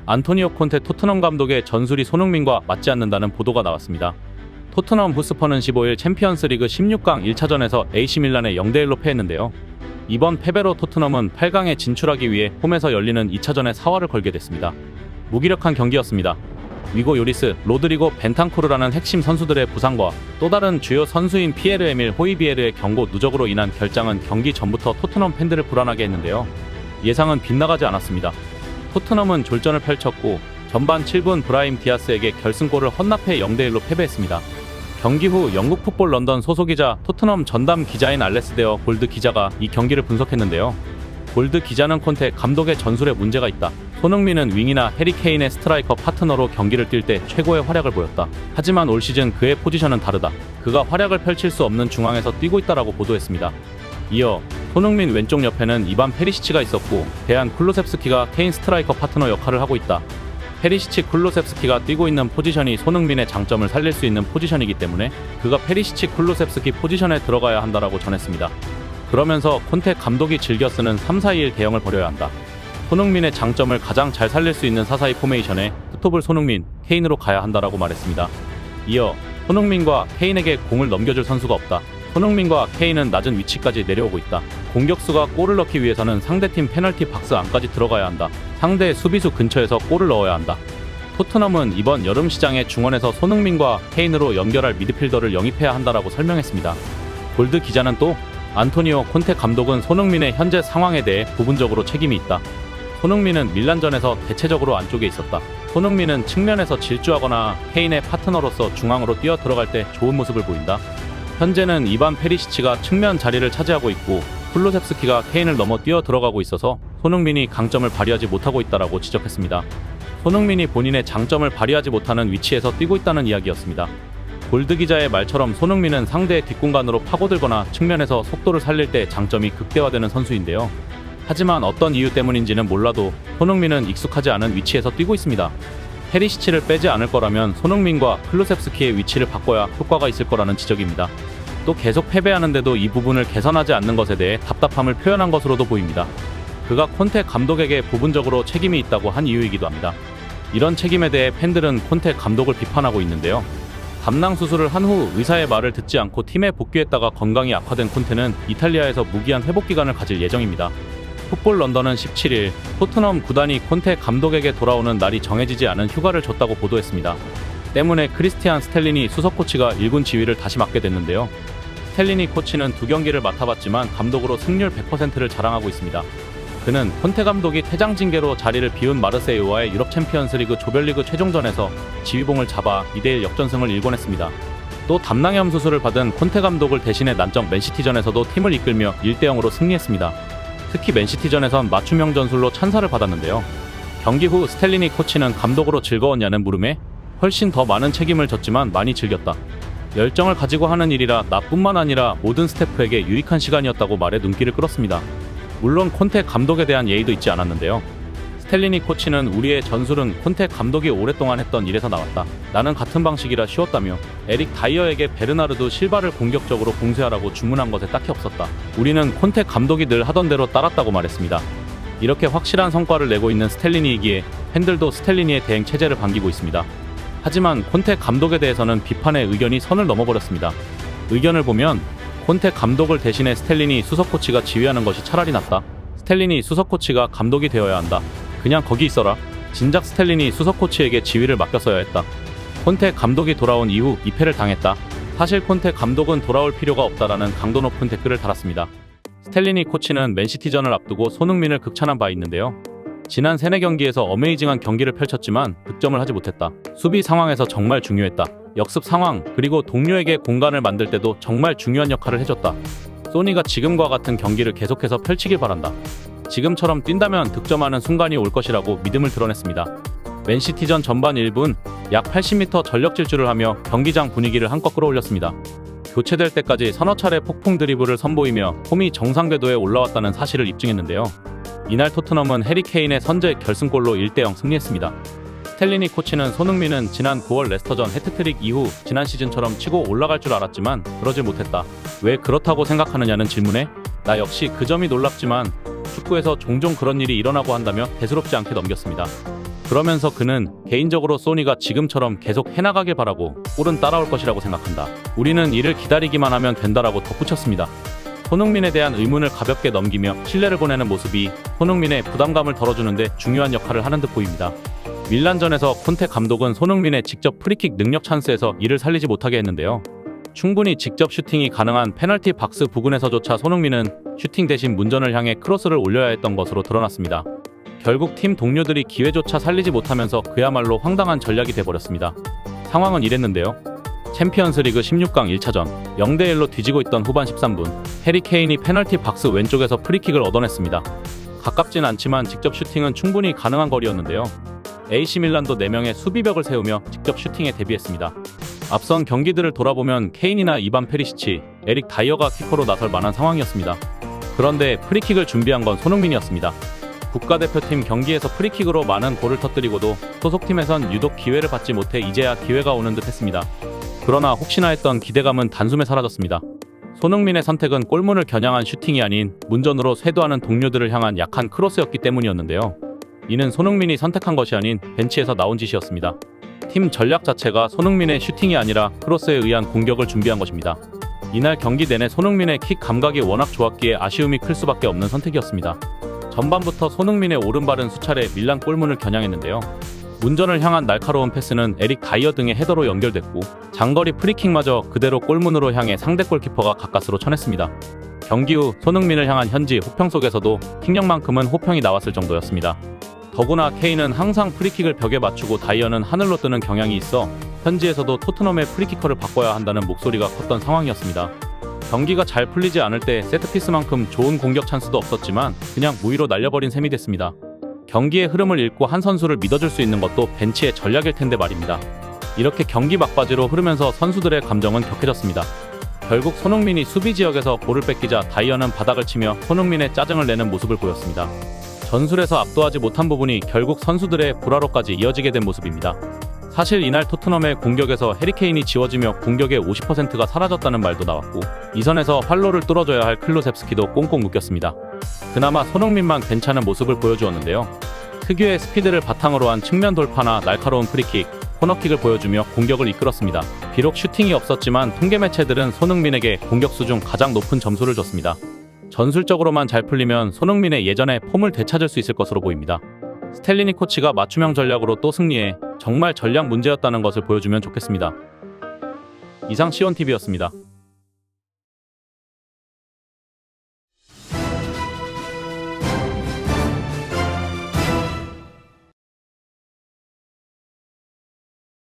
안토니오 콘테 토트넘 감독의 전술이 손흥민과 맞지 않는다는 보도가 나왔습니다. 토트넘 후스퍼는 15일 챔피언스리그 16강 1차전에서 AC밀란에 0대1로 패했는데요. 이번 패배로 토트넘은 8강에 진출하기 위해 홈에서 열리는 2차전에 사활을 걸게 됐습니다. 무기력한 경기였습니다. 위고 요리스, 로드리고 벤탄쿠르라는 핵심 선수들의 부상과 또 다른 주요 선수인 피에르 에밀 호이비에르의 경고 누적으로 인한 결장은 경기 전부터 토트넘 팬들을 불안하게 했는데요. 예상은 빗나가지 않았습니다. 토트넘은 졸전을 펼쳤고 전반 7분 브라임 디아스에게 결승골을 헌납해 0대1로 패배했습니다. 경기 후 영국 풋볼 런던 소속기자 토트넘 전담 기자인 알레스 데어 골드 기자가 이 경기를 분석했는데요. 골드 기자는 콘테 감독의 전술에 문제가 있다. 손흥민은 윙이나 해리 케인의 스트라이커 파트너로 경기를 뛸 때 최고의 활약을 보였다. 하지만 올 시즌 그의 포지션은 다르다. 그가 활약을 펼칠 수 없는 중앙에서 뛰고 있다라고 보도했습니다. 이어 손흥민 왼쪽 옆에는 이반 페리시치가 있었고 대안 쿨루셉스키가 케인 스트라이커 파트너 역할을 하고 있다. 페리시치 쿨루셉스키가 뛰고 있는 포지션이 손흥민의 장점을 살릴 수 있는 포지션이기 때문에 그가 페리시치 쿨루셉스키 포지션에 들어가야 한다라고 전했습니다. 그러면서 콘테 감독이 즐겨 쓰는 3-4-2-1 대형을 버려야 한다. 손흥민의 장점을 가장 잘 살릴 수 있는 4-4-2 포메이션에 스톱을 손흥민, 케인으로 가야 한다라고 말했습니다. 이어 손흥민과 케인에게 공을 넘겨줄 선수가 없다. 손흥민과 케인은 낮은 위치까지 내려오고 있다. 공격수가 골을 넣기 위해서는 상대팀 페널티 박스 안까지 들어가야 한다. 상대 수비수 근처에서 골을 넣어야 한다. 토트넘은 이번 여름 시장에 중원에서 손흥민과 케인으로 연결할 미드필더를 영입해야 한다라고 설명했습니다. 골드 기자는 또 안토니오 콘테 감독은 손흥민의 현재 상황에 대해 부분적으로 책임이 있다. 손흥민은 밀란전에서 대체적으로 안쪽에 있었다. 손흥민은 측면에서 질주하거나 케인의 파트너로서 중앙으로 뛰어 들어갈 때 좋은 모습을 보인다. 현재는 이반 페리시치가 측면 자리를 차지하고 있고 쿨루셉스키가 케인을 넘어 뛰어 들어가고 있어서 손흥민이 강점을 발휘하지 못하고 있다라고 지적했습니다. 손흥민이 본인의 장점을 발휘하지 못하는 위치에서 뛰고 있다는 이야기였습니다. 골드 기자의 말처럼 손흥민은 상대의 뒷공간으로 파고들거나 측면에서 속도를 살릴 때 장점이 극대화되는 선수인데요. 하지만 어떤 이유 때문인지는 몰라도 손흥민은 익숙하지 않은 위치에서 뛰고 있습니다. 페리시치를 빼지 않을 거라면 손흥민과 클루셉스키의 위치를 바꿔야 효과가 있을 거라는 지적입니다. 또 계속 패배하는데도 이 부분을 개선하지 않는 것에 대해 답답함을 표현한 것으로도 보입니다. 그가 콘테 감독에게 부분적으로 책임이 있다고 한 이유이기도 합니다. 이런 책임에 대해 팬들은 콘테 감독을 비판하고 있는데요. 담낭 수술을 한 후 의사의 말을 듣지 않고 팀에 복귀했다가 건강이 악화된 콘테는 이탈리아에서 무기한 회복 기간을 가질 예정입니다. 풋볼 런던은 17일 토트넘 구단이 콘테 감독에게 돌아오는 날이 정해지지 않은 휴가를 줬다고 보도했습니다. 때문에 크리스티안 스텔리니 수석 코치가 1군 지휘를 다시 맡게 됐는데요. 스텔리니 코치는 2경기를 맡아봤지만 감독으로 승률 100%를 자랑하고 있습니다. 그는 콘테 감독이 퇴장 징계로 자리를 비운 마르세유와의 유럽 챔피언스리그 조별리그 최종전에서 지휘봉을 잡아 2대1 역전승을 일궈냈습니다. 또 담낭염 수술을 받은 콘테 감독을 대신해 난적 맨시티전에서도 팀을 이끌며 1대0으로 승리했습니다. 특히 맨시티전에선 맞춤형 전술로 찬사를 받았는데요. 경기 후 스텔리니 코치는 감독으로 즐거웠냐는 물음에 훨씬 더 많은 책임을 졌지만 많이 즐겼다. 열정을 가지고 하는 일이라 나뿐만 아니라 모든 스태프에게 유익한 시간이었다고 말해 눈길을 끌었습니다. 물론 콘테 감독에 대한 예의도 잊지 않았는데요. 스텔리니 코치는 우리의 전술은 콘테 감독이 오랫동안 했던 일에서 나왔다. 나는 같은 방식이라 쉬웠다며 에릭 다이어에게 베르나르도 실바를 공격적으로 공세하라고 주문한 것에 딱히 없었다. 우리는 콘테 감독이 늘 하던 대로 따랐다고 말했습니다. 이렇게 확실한 성과를 내고 있는 스텔리니이기에 팬들도 스텔리니의 대행 체제를 반기고 있습니다. 하지만 콘테 감독에 대해서는 비판의 의견이 선을 넘어버렸습니다. 의견을 보면 콘테 감독을 대신해 스텔리니 수석 코치가 지휘하는 것이 차라리 낫다. 스텔리니 수석 코치가 감독이 되어야 한다. 그냥 거기 있어라. 진작 스텔리니 수석 코치에게 지휘를 맡겼어야 했다. 콘테 감독이 돌아온 이후 2패를 당했다. 사실 콘테 감독은 돌아올 필요가 없다라는 강도 높은 댓글을 달았습니다. 스텔리니 코치는 맨시티전을 앞두고 손흥민을 극찬한 바 있는데요. 지난 3-4경기에서 어메이징한 경기를 펼쳤지만 득점을 하지 못했다. 수비 상황에서 정말 중요했다. 역습 상황 그리고 동료에게 공간을 만들 때도 정말 중요한 역할을 해줬다. 소니가 지금과 같은 경기를 계속해서 펼치길 바란다. 지금처럼 뛴다면 득점하는 순간이 올 것이라고 믿음을 드러냈습니다. 맨시티전 전반 1분 약 80m 전력 질주를 하며 경기장 분위기를 한껏 끌어올렸습니다. 교체될 때까지 서너 차례 폭풍 드리블을 선보이며 폼이 정상 궤도에 올라왔다는 사실을 입증했는데요. 이날 토트넘은 해리 케인의 선제 결승골로 1대0 승리했습니다. 스텔리니 코치는 손흥민은 지난 9월 레스터전 해트트릭 이후 지난 시즌처럼 치고 올라갈 줄 알았지만 그러질 못했다. 왜 그렇다고 생각하느냐는 질문에 나 역시 그 점이 놀랍지만 축구에서 종종 그런 일이 일어나고 한다며 대수롭지 않게 넘겼습니다. 그러면서 그는 개인적으로 소니가 지금처럼 계속 해나가길 바라고 골은 따라올 것이라고 생각한다. 우리는 이를 기다리기만 하면 된다라고 덧붙였습니다. 손흥민에 대한 의문을 가볍게 넘기며 신뢰를 보내는 모습이 손흥민의 부담감을 덜어주는데 중요한 역할을 하는 듯 보입니다. 밀란전에서 콘테 감독은 손흥민의 직접 프리킥 능력 찬스에서 이를 살리지 못하게 했는데요. 충분히 직접 슈팅이 가능한 페널티 박스 부근에서조차 손흥민은 슈팅 대신 문전을 향해 크로스를 올려야 했던 것으로 드러났습니다. 결국 팀 동료들이 기회조차 살리지 못하면서 그야말로 황당한 전략이 돼버렸습니다. 상황은 이랬는데요. 챔피언스리그 16강 1차전 0대1로 뒤지고 있던 후반 13분 해리 케인이 페널티 박스 왼쪽에서 프리킥을 얻어냈습니다. 가깝진 않지만 직접 슈팅은 충분히 가능한 거리였는데요. AC 밀란도 4명의 수비벽을 세우며 직접 슈팅에 대비했습니다. 앞선 경기들을 돌아보면 케인이나 이반 페리시치, 에릭 다이어가 키퍼로 나설 만한 상황이었습니다. 그런데 프리킥을 준비한 건 손흥민이었습니다. 국가대표팀 경기에서 프리킥으로 많은 골을 터뜨리고도 소속팀에선 유독 기회를 받지 못해 이제야 기회가 오는 듯 했습니다. 그러나 혹시나 했던 기대감은 단숨에 사라졌습니다. 손흥민의 선택은 골문을 겨냥한 슈팅이 아닌 문전으로 쇄도하는 동료들을 향한 약한 크로스였기 때문이었는데요. 이는 손흥민이 선택한 것이 아닌 벤치에서 나온 짓이었습니다. 팀 전략 자체가 손흥민의 슈팅이 아니라 크로스에 의한 공격을 준비한 것입니다. 이날 경기 내내 손흥민의 킥 감각이 워낙 좋았기에 아쉬움이 클 수밖에 없는 선택이었습니다. 전반부터 손흥민의 오른발은 수차례 밀란 골문을 겨냥했는데요. 문전을 향한 날카로운 패스는 에릭 다이어 등의 헤더로 연결됐고 장거리 프리킥마저 그대로 골문으로 향해 상대 골키퍼가 가까스로 쳐냈습니다. 경기 후 손흥민을 향한 현지 호평 속에서도 킥력만큼은 호평이 나왔을 정도였습니다. 더구나 케인은 항상 프리킥을 벽에 맞추고 다이어는 하늘로 뜨는 경향이 있어 현지에서도 토트넘의 프리키커를 바꿔야 한다는 목소리가 컸던 상황이었습니다. 경기가 잘 풀리지 않을 때 세트피스만큼 좋은 공격 찬스도 없었지만 그냥 무위로 날려버린 셈이 됐습니다. 경기의 흐름을 읽고 한 선수를 믿어줄 수 있는 것도 벤치의 전략일 텐데 말입니다. 이렇게 경기 막바지로 흐르면서 선수들의 감정은 격해졌습니다. 결국 손흥민이 수비 지역에서 볼을 뺏기자 다이어는 바닥을 치며 손흥민의 짜증을 내는 모습을 보였습니다. 전술에서 압도하지 못한 부분이 결국 선수들의 불화로까지 이어지게 된 모습입니다. 사실 이날 토트넘의 공격에서 해리케인이 지워지며 공격의 50%가 사라졌다는 말도 나왔고 이 선에서 활로를 뚫어줘야 할 클루셉스키도 꽁꽁 묶였습니다. 그나마 손흥민만 괜찮은 모습을 보여주었는데요. 특유의 스피드를 바탕으로 한 측면 돌파나 날카로운 프리킥, 코너킥을 보여주며 공격을 이끌었습니다. 비록 슈팅이 없었지만 통계 매체들은 손흥민에게 공격수 중 가장 높은 점수를 줬습니다. 전술적으로만 잘 풀리면 손흥민의 예전의 폼을 되찾을 수 있을 것으로 보입니다. 스텔리니 코치가 맞춤형 전략으로 또 승리해 정말 전략 문제였다는 것을 보여주면 좋겠습니다. 이상 C1TV였습니다.